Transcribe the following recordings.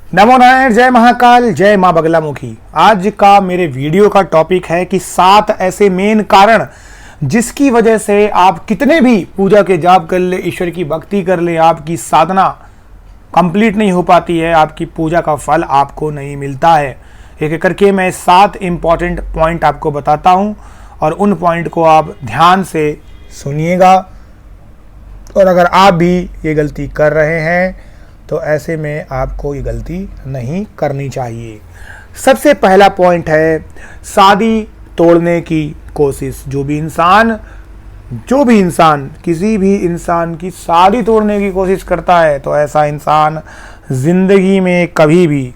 नमो नारायण, जय महाकाल, जय मां बगलामुखी। आज का मेरे वीडियो का टॉपिक है कि 7 ऐसे मेन कारण जिसकी वजह से आप कितने भी पूजा के जाप कर ले, ईश्वर की भक्ति कर ले, आपकी साधना कंप्लीट नहीं हो पाती है, आपकी पूजा का फल आपको नहीं मिलता है। एक एक करके मैं 7 इंपॉर्टेंट पॉइंट आपको बताता हूं और उन पॉइंट को आप ध्यान से सुनिएगा। और अगर आप भी ये गलती कर रहे हैं तो ऐसे में आपको ये गलती नहीं करनी चाहिए। सबसे पहला पॉइंट है शादी तोड़ने की कोशिश। जो भी इंसान किसी भी इंसान की शादी तोड़ने की कोशिश करता है तो ऐसा इंसान जिंदगी में कभी भी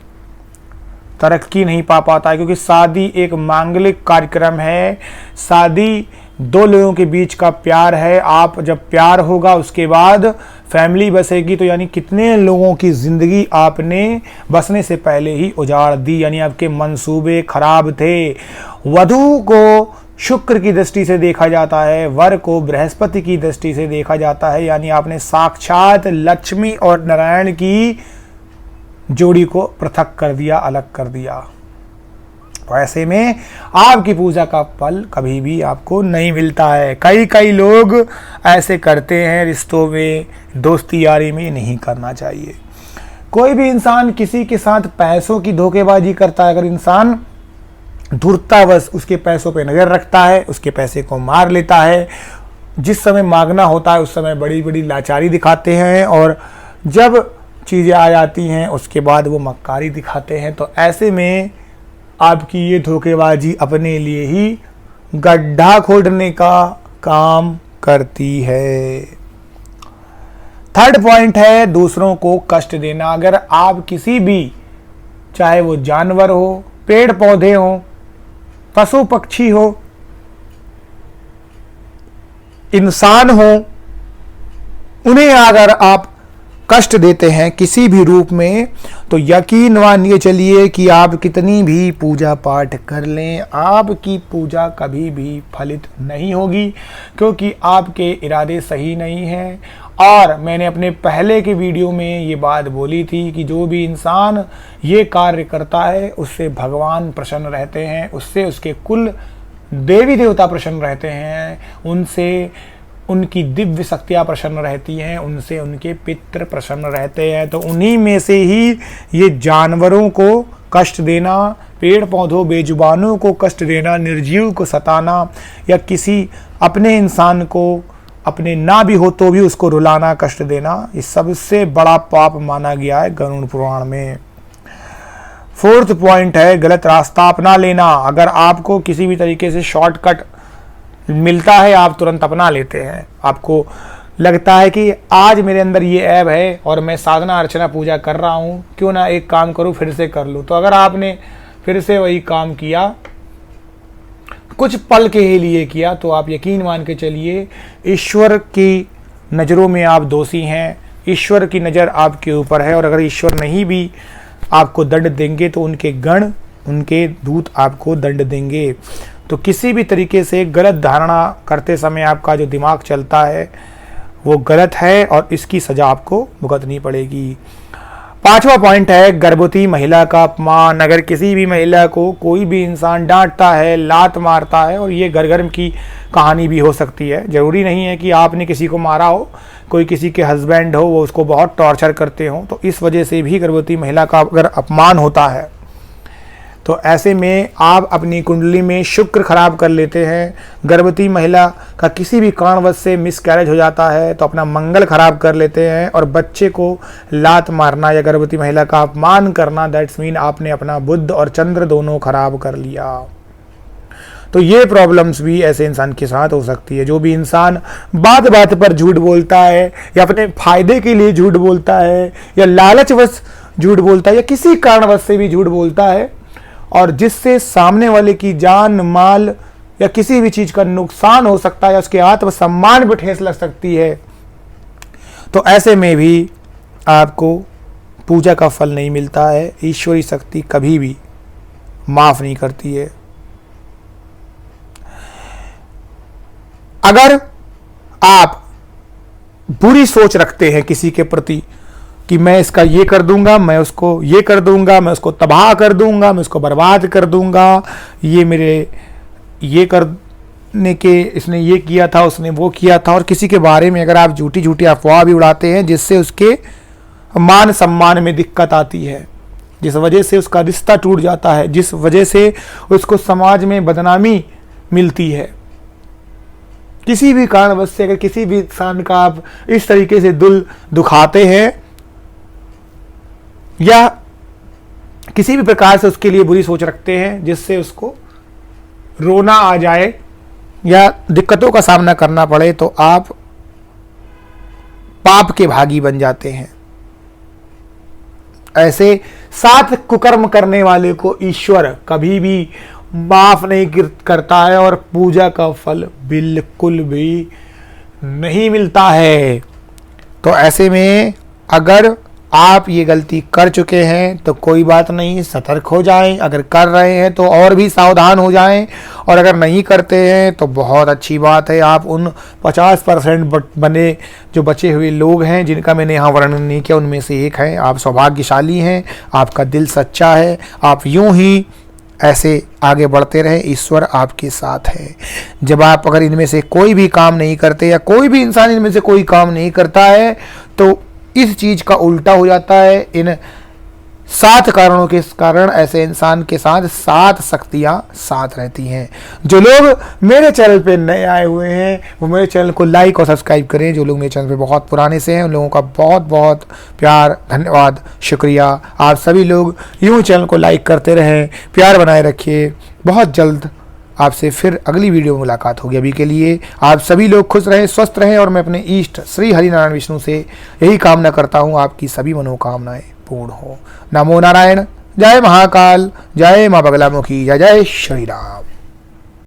तरक्की नहीं पा पाता है, क्योंकि शादी एक मांगलिक कार्यक्रम है। शादी दो लोगों के बीच का प्यार है। आप जब प्यार होगा उसके बाद फैमिली बसेगी, तो यानी कितने लोगों की जिंदगी आपने बसने से पहले ही उजाड़ दी, यानी आपके मंसूबे खराब थे। वधू को शुक्र की दृष्टि से देखा जाता है, वर को बृहस्पति की दृष्टि से देखा जाता है, यानी आपने साक्षात लक्ष्मी और नारायण की जोड़ी को पृथक कर दिया, अलग कर दिया। तो ऐसे में आपकी पूजा का फल कभी भी आपको नहीं मिलता है। कई लोग ऐसे करते हैं। रिश्तों में, दोस्ती यारी में नहीं करना चाहिए। कोई भी इंसान किसी के साथ पैसों की धोखेबाजी करता है, अगर इंसान धूर्ततावश उसके पैसों पे नजर रखता है, उसके पैसे को मार लेता है, जिस समय मांगना होता है उस समय बड़ी बड़ी लाचारी दिखाते हैं, और जब चीज़ें आ जाती हैं उसके बाद वो मक्कारी दिखाते हैं, तो ऐसे में आपकी ये धोखेबाजी अपने लिए ही गड्ढा खोदने का काम करती है। थर्ड पॉइंट है दूसरों को कष्ट देना। अगर आप किसी भी, चाहे वो जानवर हो, पेड़ पौधे हो, पशु पक्षी हो, इंसान हो, उन्हें अगर आप कष्ट देते हैं किसी भी रूप में, तो यकीन मानिए चलिए कि आप कितनी भी पूजा पाठ कर लें, आपकी पूजा कभी भी फलित नहीं होगी, क्योंकि आपके इरादे सही नहीं हैं। और मैंने अपने पहले के वीडियो में ये बात बोली थी कि जो भी इंसान ये कार्य करता है उससे भगवान प्रसन्न रहते हैं, उससे उसके कुल देवी देवता प्रसन्न रहते हैं, उनसे उनकी दिव्य शक्तियाँ प्रसन्न रहती हैं, उनसे उनके पितृ प्रसन्न रहते हैं। तो उन्हीं में से ही ये जानवरों को कष्ट देना, पेड़ पौधों बेजुबानों को कष्ट देना, निर्जीव को सताना, या किसी अपने इंसान को अपने ना भी हो तो भी उसको रुलाना, कष्ट देना, ये सबसे बड़ा पाप माना गया है गरुड़ पुराण में। फोर्थ पॉइंट है गलत रास्ता अपना लेना। अगर आपको किसी भी तरीके से शॉर्टकट मिलता है आप तुरंत अपना लेते हैं। आपको लगता है कि आज मेरे अंदर ये ऐब है और मैं साधना अर्चना पूजा कर रहा हूँ, क्यों ना एक काम करूँ, फिर से कर लूँ। तो अगर आपने फिर से वही काम किया, कुछ पल के ही लिए किया, तो आप यकीन मान के चलिए ईश्वर की नज़रों में आप दोषी हैं। ईश्वर की नज़र आपके ऊपर है, और अगर ईश्वर नहीं भी आपको दंड देंगे तो उनके गण, उनके दूत आपको दंड देंगे। तो किसी भी तरीके से गलत धारणा करते समय आपका जो दिमाग चलता है वो गलत है, और इसकी सज़ा आपको भुगतनी पड़ेगी। पांचवा पॉइंट है गर्भवती महिला का अपमान। अगर किसी भी महिला को कोई भी इंसान डांटता है, लात मारता है, और ये घर घर की कहानी भी हो सकती है, ज़रूरी नहीं है कि आपने किसी को मारा हो, कोई किसी के हस्बैंड हो, वो उसको बहुत टॉर्चर करते हो, तो इस वजह से भी गर्भवती महिला का अगर अपमान होता है तो ऐसे में आप अपनी कुंडली में शुक्र खराब कर लेते हैं। गर्भवती महिला का किसी भी कारणवश से मिसकैरेज हो जाता है तो अपना मंगल खराब कर लेते हैं, और बच्चे को लात मारना या गर्भवती महिला का अपमान करना, दैट्स मीन आपने अपना बुध और चंद्र दोनों खराब कर लिया। तो ये प्रॉब्लम्स भी ऐसे इंसान के साथ हो सकती है। जो भी इंसान बात बात पर झूठ बोलता है, या अपने फायदे के लिए झूठ बोलता है, या लालचवश झूठ बोलता है, या किसी कारणवश से भी झूठ बोलता है, और जिससे सामने वाले की जान माल या किसी भी चीज़ का नुकसान हो सकता है, या उसके आत्मसम्मान पर ठेस लग सकती है, तो ऐसे में भी आपको पूजा का फल नहीं मिलता है। ईश्वरी शक्ति कभी भी माफ़ नहीं करती है। अगर आप बुरी सोच रखते हैं किसी के प्रति, कि मैं इसका ये कर दूंगा, मैं उसको ये कर दूंगा, मैं उसको तबाह कर दूंगा, मैं उसको बर्बाद कर दूंगा, ये मेरे ये करने के इसने ये किया था, उसने वो किया था। और किसी के बारे में अगर आप झूठी झूठी अफवाह भी उड़ाते हैं जिससे उसके मान सम्मान में दिक्कत आती है, जिस वजह से उसका रिश्ता टूट जाता है, जिस वजह से उसको समाज में बदनामी मिलती है, किसी भी कारणवश से अगर किसी भी इंसान का आप इस तरीके से दिल दुखाते हैं या किसी भी प्रकार से उसके लिए बुरी सोच रखते हैं जिससे उसको रोना आ जाए या दिक्कतों का सामना करना पड़े, तो आप पाप के भागी बन जाते हैं। ऐसे 7 कुकर्म करने वाले को ईश्वर कभी भी माफ नहीं करता है और पूजा का फल बिल्कुल भी नहीं मिलता है। तो ऐसे में अगर आप ये गलती कर चुके हैं तो कोई बात नहीं, सतर्क हो जाएं। अगर कर रहे हैं तो और भी सावधान हो जाएं, और अगर नहीं करते हैं तो बहुत अच्छी बात है। आप उन 50% बने जो बचे हुए लोग हैं जिनका मैंने यहाँ वर्णन नहीं किया, उनमें से एक हैं। आप सौभाग्यशाली हैं, आपका दिल सच्चा है, आप यूं ही ऐसे आगे बढ़ते रहे, ईश्वर आपके साथ है। जब आप अगर इनमें से कोई भी काम नहीं करते या कोई भी इंसान इनमें से कोई काम नहीं करता है तो इस चीज का उल्टा हो जाता है। इन 7 कारणों के कारण ऐसे इंसान के साथ 7 शक्तियां साथ रहती हैं। जो लोग मेरे चैनल पे नए आए हुए हैं वो मेरे चैनल को लाइक और सब्सक्राइब करें। जो लोग मेरे चैनल पे बहुत पुराने से हैं उन लोगों का बहुत बहुत प्यार, धन्यवाद, शुक्रिया। आप सभी लोग यूं चैनल को लाइक करते रहें, प्यार बनाए रखिए। बहुत जल्द आपसे फिर अगली वीडियो में मुलाकात होगी। अभी के लिए आप सभी लोग खुश रहें, स्वस्थ रहें, और मैं अपने इष्ट श्री हरिनारायण विष्णु से यही कामना करता हूँ आपकी सभी मनोकामनाएं पूर्ण हो। नमो नारायण। जय महाकाल, जय माँ बगलामुखी, जय जय श्री राम।